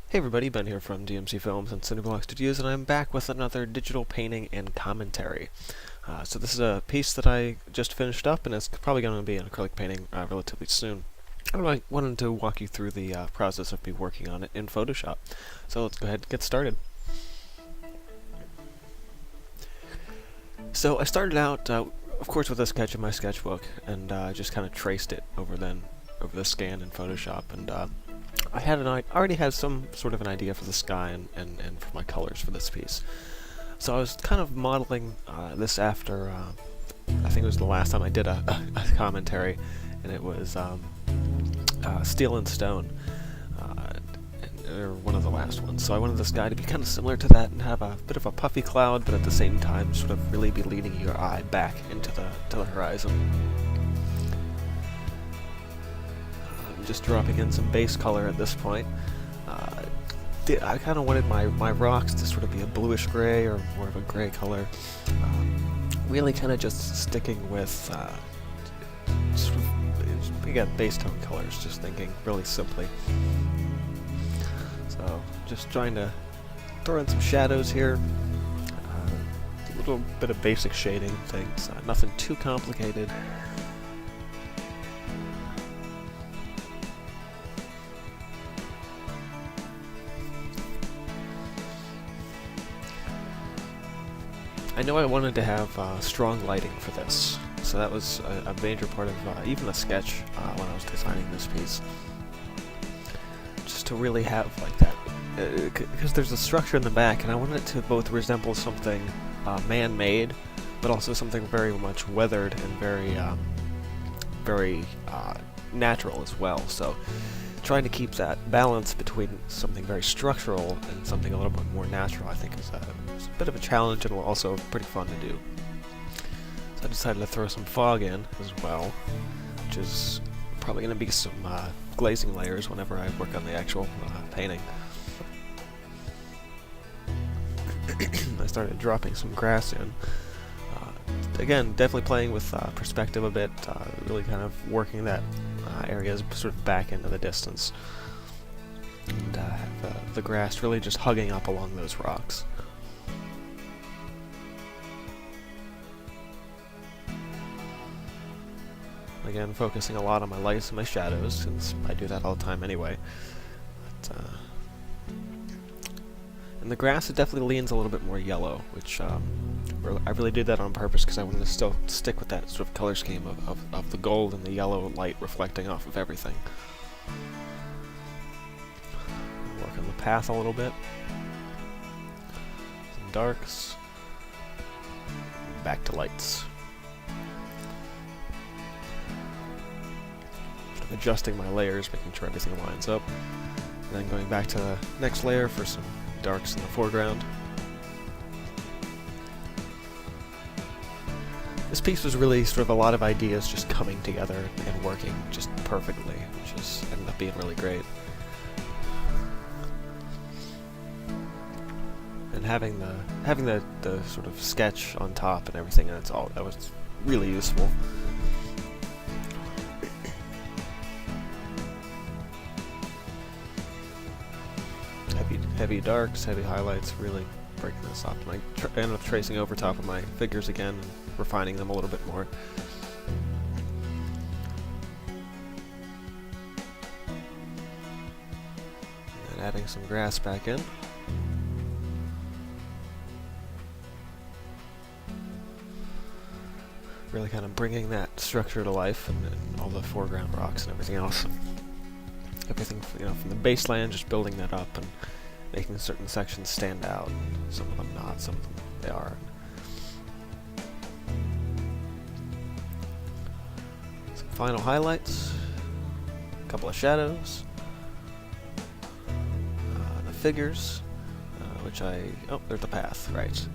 Hey everybody, Ben here from DMC Films and Cineblock Studios, and I'm back with another digital painting and commentary. So this is a piece that I just finished up, and it's probably going to be an acrylic painting relatively soon. I wanted to walk you through the process of me working on it in Photoshop. So let's go ahead and get started. So I started out, of course, with a sketch in my sketchbook, and just kind of traced it over the scan in Photoshop, and I already had some sort of an idea for the sky and for my colors for this piece. So I was kind of modeling this after, I think it was the last time I did a commentary, and it was Steel and Stone, or one of the last ones. So I wanted the sky to be kind of similar to that and have a bit of a puffy cloud, but at the same time sort of really be leading your eye back into the horizon. Just dropping in some base color at this point. I kind of wanted my rocks to sort of be a bluish gray or more of a gray color. Really kind of just sticking with sort of, again, base tone colors, just thinking really simply. So just trying to throw in some shadows here. A little bit of basic shading things, nothing too complicated. I know I wanted to have strong lighting for this, so that was a major part of even the sketch when I was designing this piece. Just to really have like that, because there's a structure in the back, and I wanted it to both resemble something man-made, but also something very much weathered and very natural as well. So trying to keep that balance between something very structural and something a little bit more natural, I think is a bit of a challenge and also pretty fun to do. So I decided to throw some fog in as well, which is probably going to be some glazing layers whenever I work on the actual painting. I started dropping some grass in. Again, definitely playing with perspective a bit, really kind of working that areas sort of back into the distance, and have the grass really just hugging up along those rocks. Again, focusing a lot on my lights and my shadows, since I do that all the time anyway. But, and the grass, it definitely leans a little bit more yellow, which I really did that on purpose because I wanted to still stick with that sort of color scheme of the gold and the yellow light reflecting off of everything. Work on the path a little bit. Some darks. Back to lights. Sort of adjusting my layers, making sure everything lines up. And then going back to the next layer for some darks in the foreground. This piece was really sort of a lot of ideas just coming together and working just perfectly, which just ended up being really great. And having the sort of sketch on top and everything, that was really useful. Heavy darks, heavy highlights, really breaking this up. And I ended up tracing over top of my figures again and refining them a little bit more. And adding some grass back in. Really kind of bringing that structure to life, and all the foreground rocks and everything else. Everything, from the baseline, just building that up and making certain sections stand out. Some of them not, some of them they are. Some final highlights, a couple of shadows, the figures, which there's the path, right.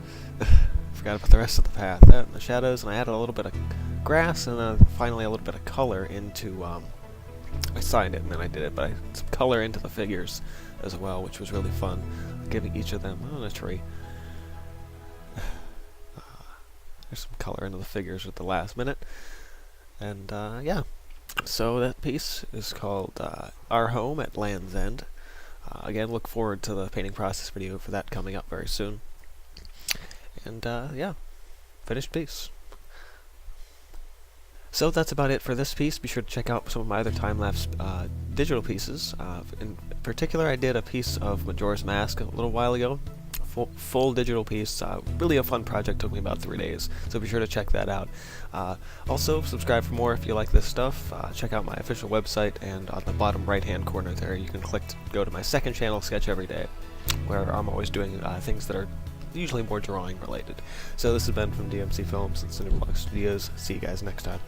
Forgot to put the rest of the path, that and the shadows, and I added a little bit of grass and finally a little bit of color into, I signed it and then I did it, but I had some color into the figures as well, which was really fun, giving each of them on a tree. There's some color into the figures at the last minute, and yeah. So that piece is called Our Home at Land's End. Again, look forward to the painting process video for that coming up very soon. And yeah, finished piece. So that's about it for this piece. Be sure to check out some of my other time-lapse digital pieces. In particular, I did a piece of Majora's Mask a little while ago. Full digital piece. Really a fun project. Took me about 3 days. So be sure to check that out. Also, subscribe for more if you like this stuff. Check out my official website, and on the bottom right-hand corner there, you can click to go to my second channel, Sketch Every Day, where I'm always doing things that are usually more drawing related. So this has been from DMC Films and Cinema Studios. See you guys next time.